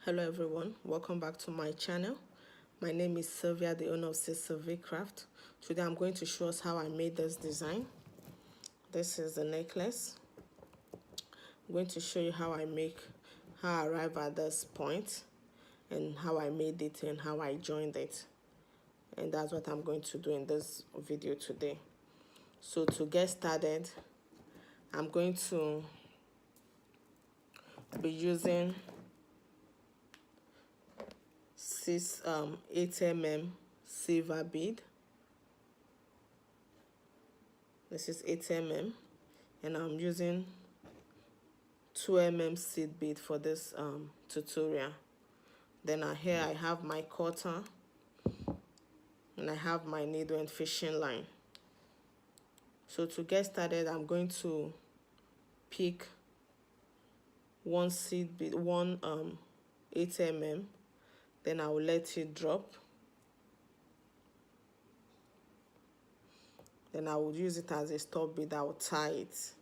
Hello everyone, welcome back to my channel. My name is Sylvia, the owner of CsylvicCraft. Today I'm going to show us how I made this design. This is the necklace. I'm going to show you how I arrive at this point and how I made it and how I joined it. And that's what I'm going to do in this video today. So to get started, I'm going to be using 8 mm silver bead. This is 8 mm, and I'm using 2 mm seed bead for this tutorial. Then here I have my cutter and I have my needle and fishing line. So to get started, I'm going to pick one seed bead, 8 mm. Then I will let it drop. Then I will use it as a stop bead. I will tie it.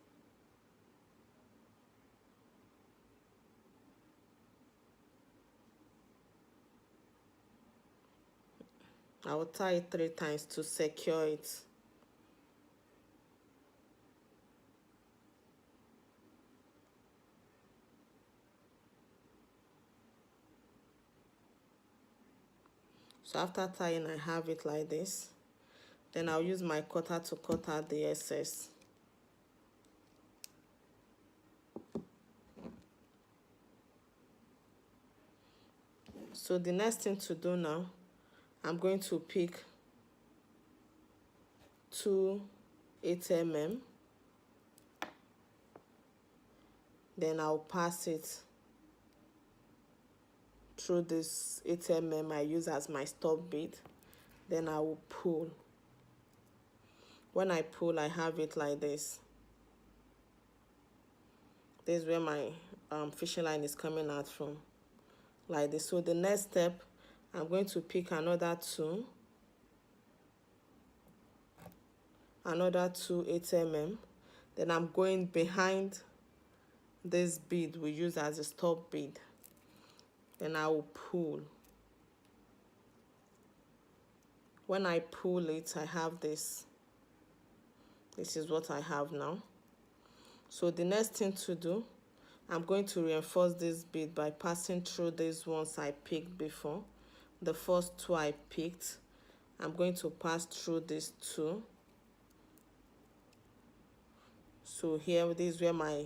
I will tie it 3 times to secure it. So after tying, I have it like this. Then I'll use my cutter to cut out the excess. So the next thing to do now, I'm going to pick 2 8 mm. Then I'll pass it through this 8 mm I use as my stop bead. Then I will pull. When I pull, I have it like this. This is where my fishing line is coming out from, like this. So the next step, I'm going to pick another 2 8 mm. Then I'm going behind this bead we use as a stop bead. Then I will pull. When I pull it, I have this. This is what I have now. So the next thing to do, I'm going to reinforce this bead by passing through these ones I picked before. The first 2 I picked, I'm going to pass through these 2. So here, this is where my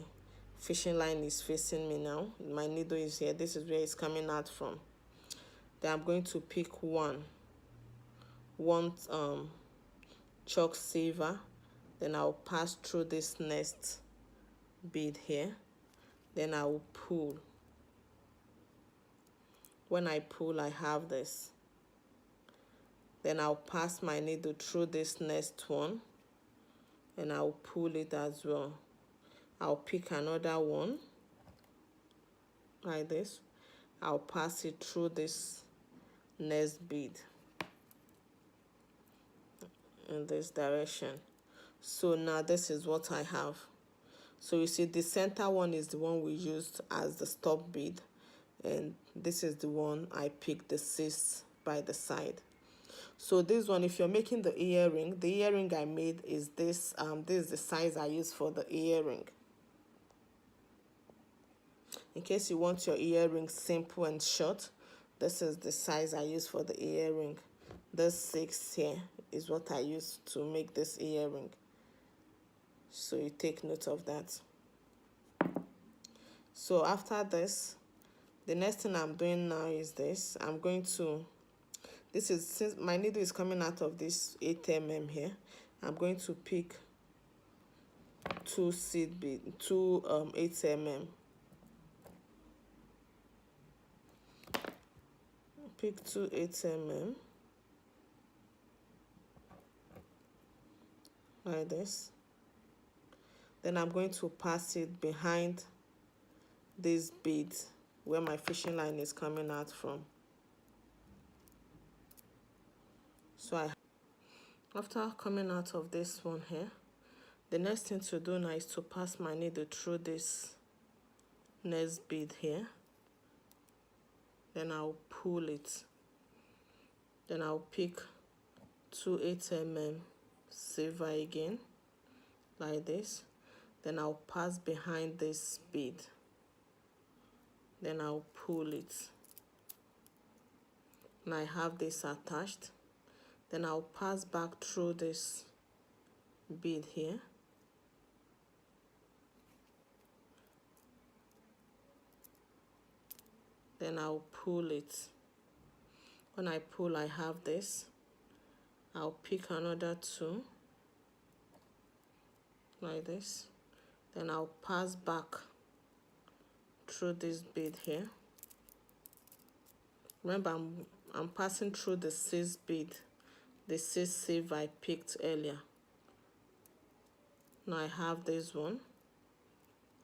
fishing line is facing me now. My needle is here. This is where it's coming out from. Then I'm going to pick one chalk silver. Then I'll pass through this next bead here. Then I will pull. When I pull, I have this. Then I'll pass my needle through this next one and I'll pull it as well. I'll pick another one like this. I'll pass it through this next bead in this direction. So now this is what I have. So you see the center one is the one we used as the stop bead, and this is the one I picked the 6 by the side. So this one, if you're making the earring I made is this. This is the size I use for the earring. In case you want your earring simple and short, this is the size I use for the earring. This 6 here is what I use to make this earring. So you take note of that. So after this, the next thing I'm doing now is this. I'm going to, since my needle is coming out of this 8 mm here, I'm going to pick 2 8 mm. Pick 2 8 mm like this. Then I'm going to pass it behind this bead where my fishing line is coming out from. So after coming out of this one here, the next thing to do now is to pass my needle through this next bead here. then I'll pull it. Then I'll pick 2 8mm silver again, like this. Then I'll pass behind this bead. Then I'll pull it. And I have this attached. Then I'll pass back through this bead here. Then I'll pull it. When I pull, I have this. I'll pick another 2, like this. Then I'll pass back through this bead here. Remember, I'm passing through the 6 bead, the 6 silver I picked earlier. Now I have this one,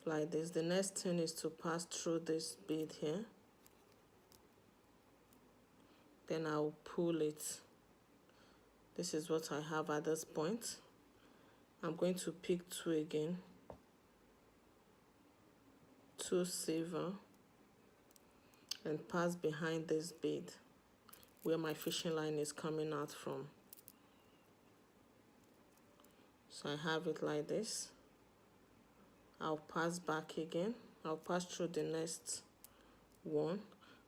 like this. The next thing is to pass through this bead here. Then I'll pull it. This is what I have at this point. I'm going to pick 2 again, 2 silver, and pass behind this bead where my fishing line is coming out from. So I have it like this. I'll pass back again. I'll pass through the next one.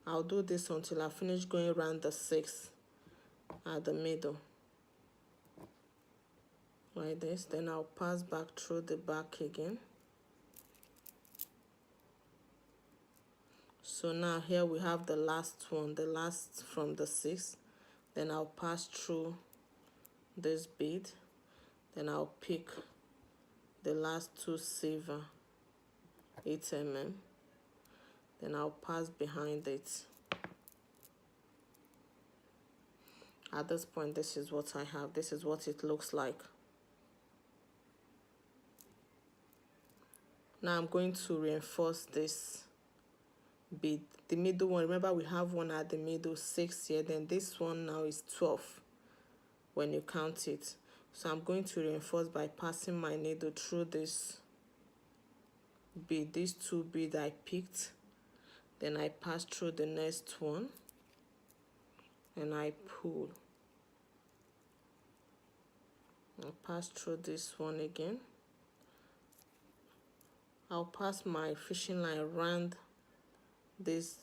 I'll do this until I finish going around the 6 at the middle, like this. Then I'll pass back through the back again. So now here we have the last one, the last from the 6. Then I'll pass through this bead. Then I'll pick the last 2 silver 8mm. Then I'll pass behind it. At this point, this is what I have. This is what it looks like. Now I'm going to reinforce this bead, the middle one. Remember, we have one at the middle, 6 here. Then this one now is 12 when you count it. So I'm going to reinforce by passing my needle through this bead, these 2 beads I picked. Then I pass through the next one and I pull. I'll pass through this one again. I'll pass my fishing line around these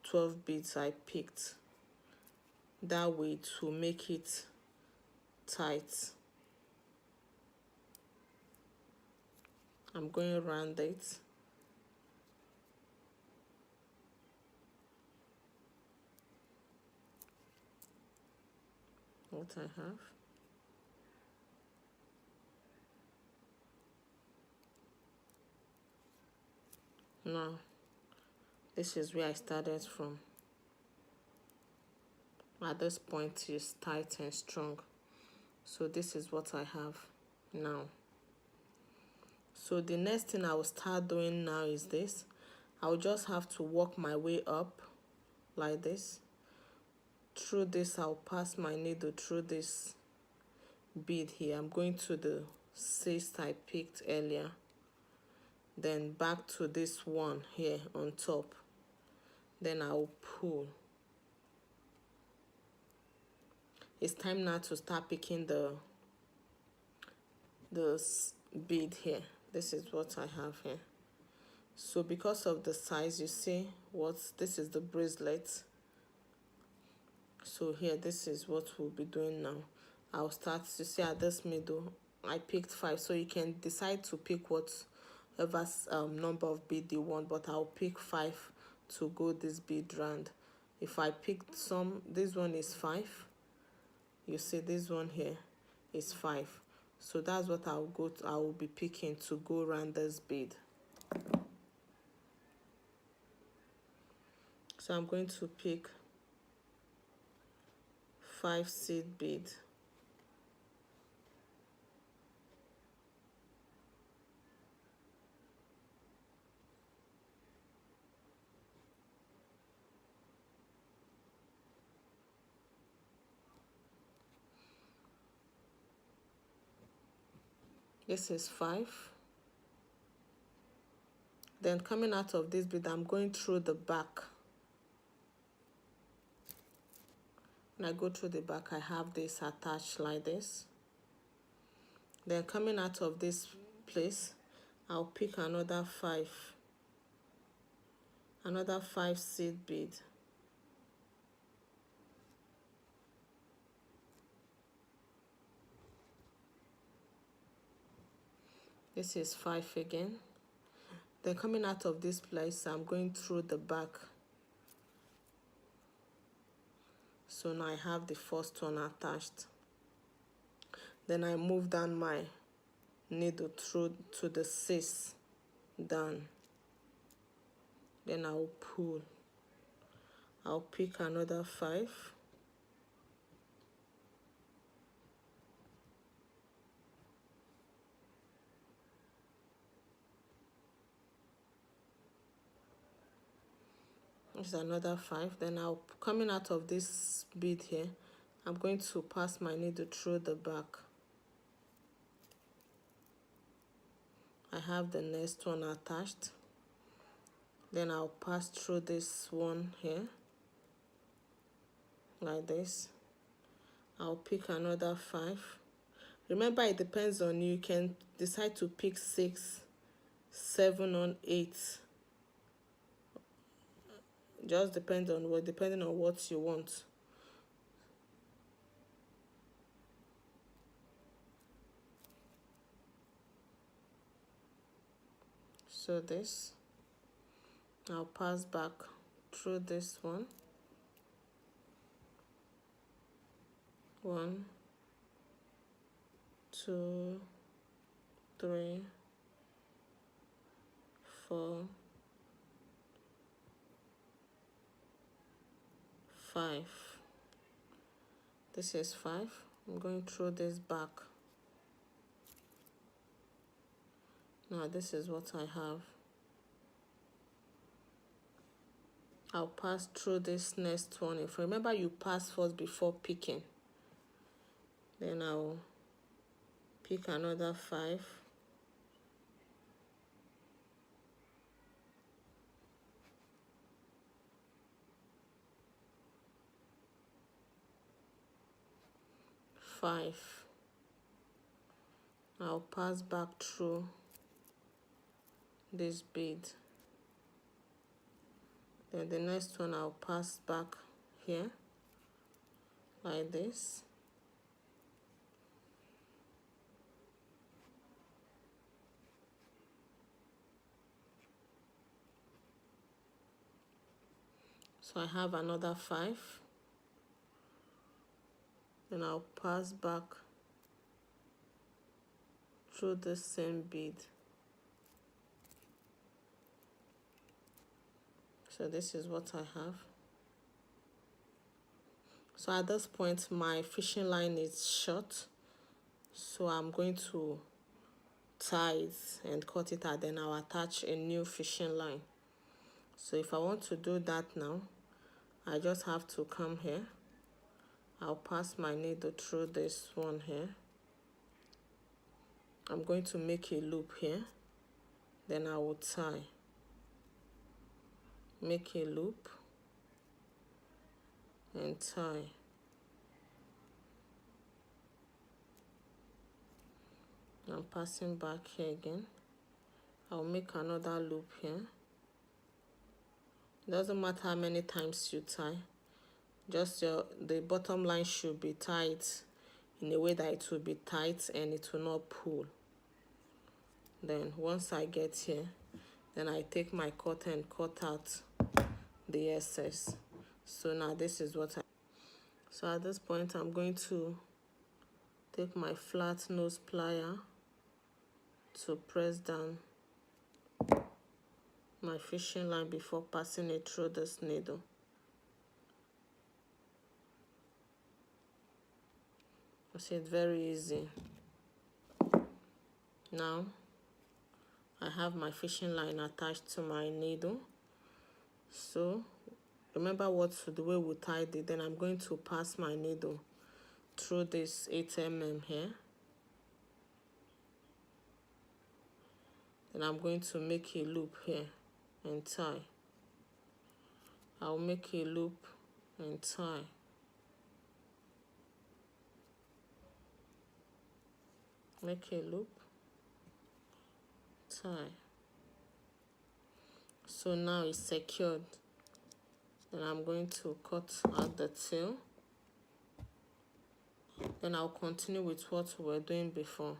12 beads I picked. That way to make it tight. I'm going around it. What I have. Now, this is where I started from. At this point, it's tight and strong. So this is what I have now. So the next thing I will start doing now is this. I'll just have to work my way up like this. Through this, I'll pass my needle through this bead here. I'm going to the 6 I picked earlier. Then back to this one here on top. Then I'll pull. It's time now to start picking the bead here. This is what I have here. So because of the size, you see this is the bracelet. So here, this is what we'll be doing now. I'll start to see at this middle, I picked 5. So you can decide to pick whatever number of bead you want, but I'll pick 5 to go this bead round. If I picked some, this one is 5. You see this one here is 5. So that's what I will be picking to go around this bead. So I'm going to pick 5 seed bead. This is 5. Then coming out of this bead, I'm going through the back When I go through the back, I have this attached like this. Then coming out of this place, I'll pick another 5 seed bead. This is 5 again. Then coming out of this place, I'm going through the back. So now I have the first one attached. Then I move down my needle through to the 6 down. Then I'll pull. I'll pick another 5. This is another 5. Then I'll, coming out of this bead here, I'm going to pass my needle through the back. I have the next one attached. Then I'll pass through this one here, like this. I'll pick another 5. Remember, it depends on you. You can decide to pick 6, 7, or 8. Just depending on what you want. So this, I'll pass back through this one. 1, 2, 3, 4, 5. This is 5. I'm going through this back. Now this is what I have. I'll pass through this next one. If remember, you pass first before picking. Then I'll pick another 5. I'll pass back through this bead. Then the next one I'll pass back here like this. So I have another 5. Then I'll pass back through the same bead. So this is what I have. So at this point, my fishing line is short. So I'm going to tie it and cut it out. Then I'll attach a new fishing line. So if I want to do that now, I just have to come here. I'll pass my needle through this one here. I'm going to make a loop here. Then I will tie. Make a loop and tie. I'm passing back here again. I'll make another loop here. Doesn't matter how many times you tie. Just the bottom line should be tied in a way that it will be tight and it will not pull. Then once I get here, then I take my cutter and cut out the excess. So now this is what so at this point I'm going to take my flat nose plier to press down my fishing line before passing it through this needle. See, it's very easy. Now I have my fishing line attached to my needle. So remember the way we tied it. Then I'm going to pass my needle through this 8 mm here. Then I'm going to make a loop here and tie. I'll make a loop and tie. make a loop, tie. So now it's secured. Then I'm going to cut out the tail. Then I'll continue with what we were doing before.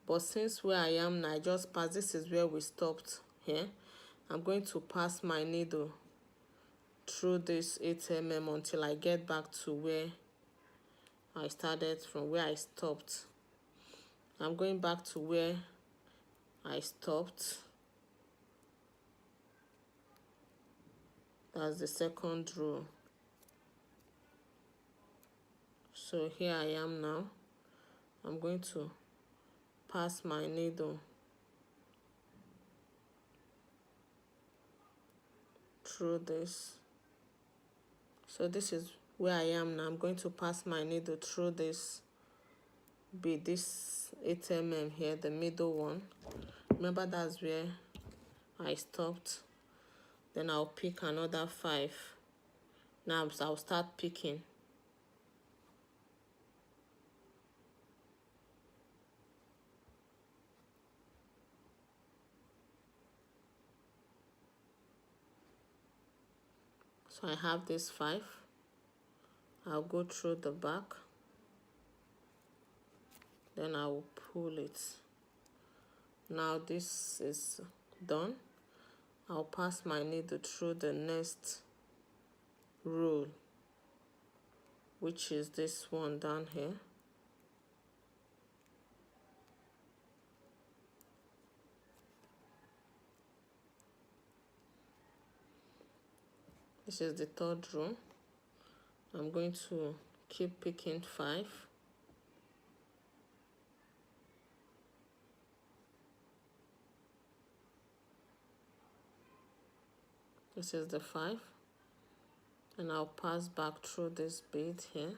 But since where I am now, I just passed, this is where we stopped here. I'm going to pass my needle through this 8 mm until I get back to where I started from, where I stopped. I'm going back to where I stopped. That's the second row. So here I am now. I'm going to pass my needle through this. So this is where I am now. I'm going to pass my needle through this bead, this 8 mm here, the middle one. Remember, that's where I stopped. Then I'll pick another 5. Now I'll start picking. So I have this 5. I'll go through the back. Then I will pull it. Now this is done. I'll pass my needle through the next row, which is this one down here. This is the third row. I'm going to keep picking 5. This is the 5. And I'll pass back through this bead here.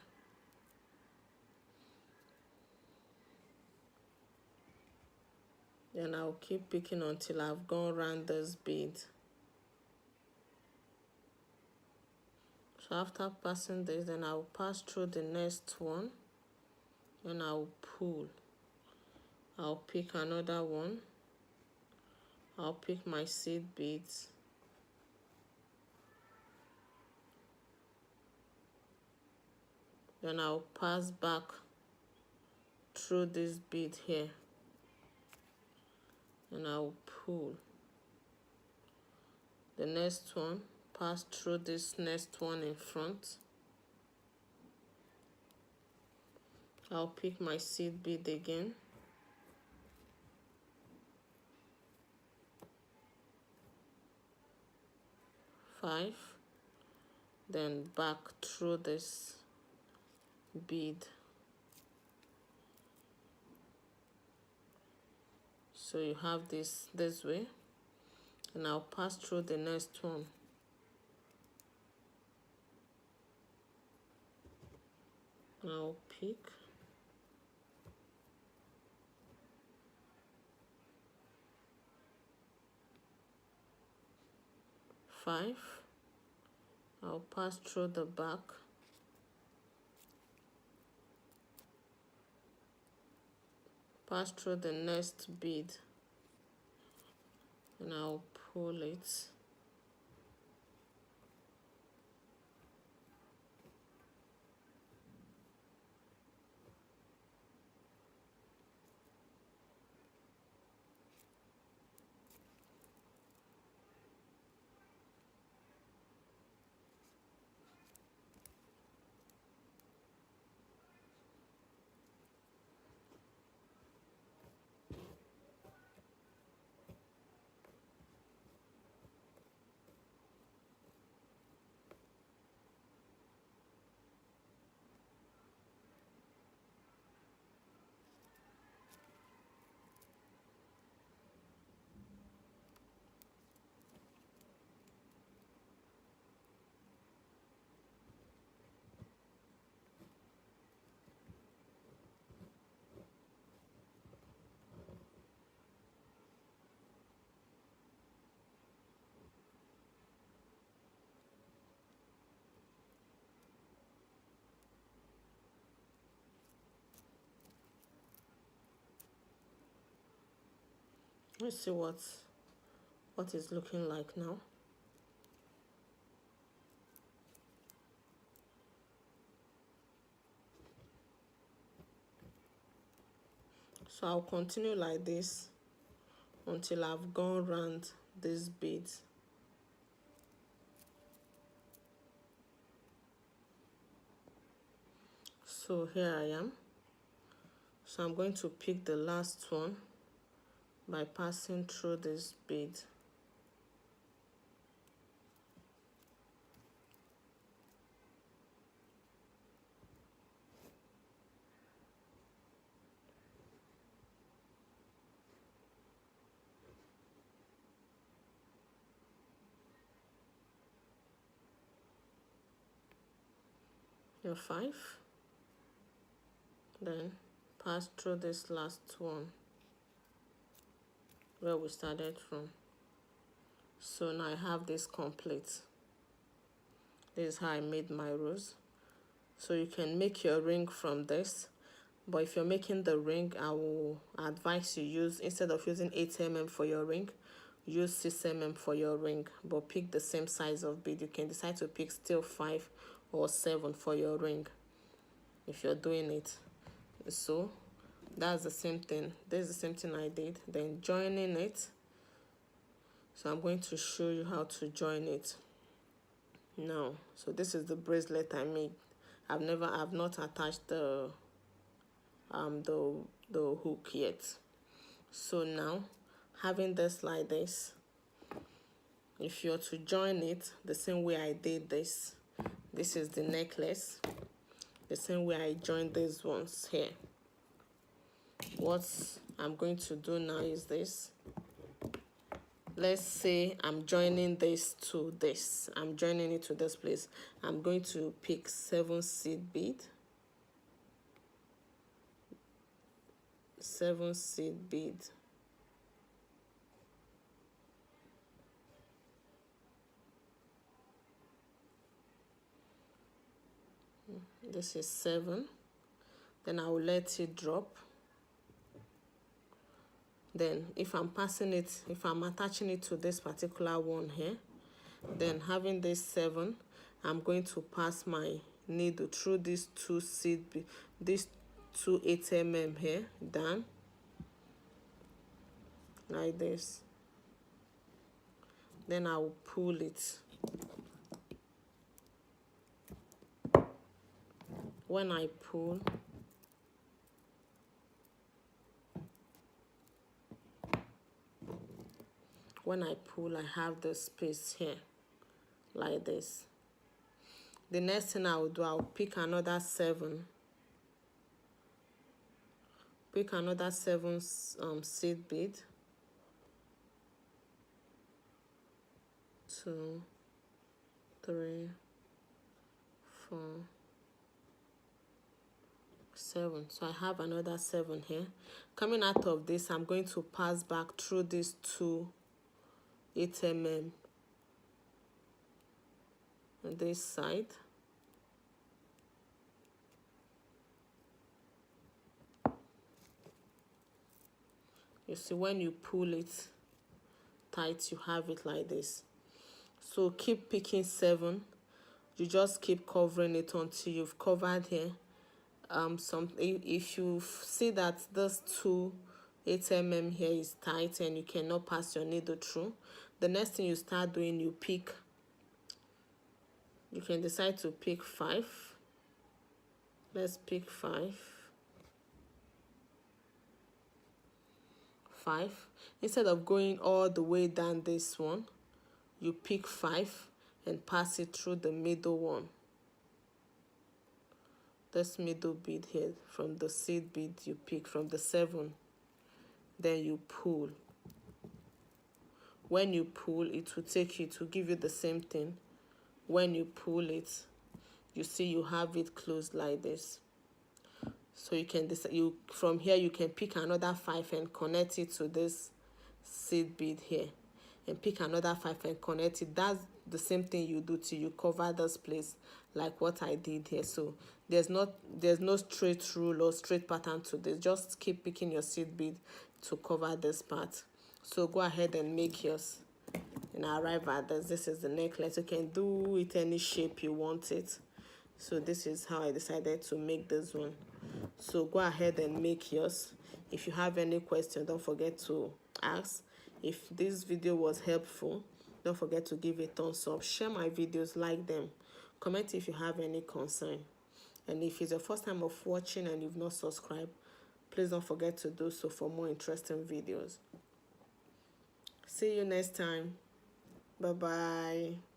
Then I'll keep picking until I've gone around this bead. So after passing this, then I'll pass through the next one. Then I'll pull. I'll pick another one. I'll pick my seed beads. Then I'll pass back through this bead here. And I'll pull. The next one, pass through this next one in front. I'll pick my seed bead again. Five. Then back through this bead. So you have this way. And I'll pass through the next one. I'll pick. Five. I'll pass through the back. Pass through the next bead. And I'll pull it. Let's see what it's looking like now. So I'll continue like this until I've gone around these beads. So here I am. So I'm going to pick the last one by passing through this bead. Your 5. Then pass through this last one where we started from. So now I have this complete. This is how I made my rose. So you can make your ring from this, but if you're making the ring, I will advise you use, instead of using 8 mm for your ring, use 6 mm for your ring, but pick the same size of bead. You can decide to pick still 5 or 7 for your ring if you're doing it. So that's the same thing. This is the same thing I did. Then joining it. So I'm going to show you how to join it now. So this is the bracelet I made. I've not attached the hook yet. So now, having this like this, if you're to join it the same way I did this is the necklace, the same way I joined these ones here. What I'm going to do now is this. Let's say I'm joining this to this. I'm joining it to this place. I'm going to pick 7 seed bead. 7 seed bead. This is 7. Then I will let it drop. Then if I'm attaching it to this particular one here, then having this 7, I'm going to pass my needle through these 2 seed bead, these 2 8 mm here down like this. Then I will pull it. When I pull, I have the space here like this. The next thing I will do, I'll pick another 7. Pick another 7 seed bead. 2, 3, 4, 7. So I have another 7 here. Coming out of this, I'm going to pass back through these 2 8 mm on this side. You see, when you pull it tight, you have it like this. So keep picking 7. You just keep covering it until you've covered here. If you see that this 2 8 mm here is tight and you cannot pass your needle through, the next thing you start doing, you can decide to pick 5. Let's pick 5. Instead of going all the way down this one, you pick 5 and pass it through the middle one. This middle bead here, from the seed bead you pick from the 7. Then you pull. When you pull, it will give you the same thing. When you pull it, you see you have it closed like this. So you can decide, from here you can pick another 5 and connect it to this seed bead here, and pick another 5 and connect it. That's the same thing you do till you cover this place, like what I did here. So there's no straight rule or straight pattern to this. Just keep picking your seed bead to cover this part. So go ahead and make yours. And I arrive at this. This is the necklace. You can do it any shape you want it. So this is how I decided to make this one. So go ahead and make yours. If you have any question, don't forget to ask. If this video was helpful, don't forget to give a thumbs up. Share my videos, like them. Comment if you have any concern. And if it's your first time of watching and you've not subscribed, please don't forget to do so for more interesting videos. See you next time. Bye-bye.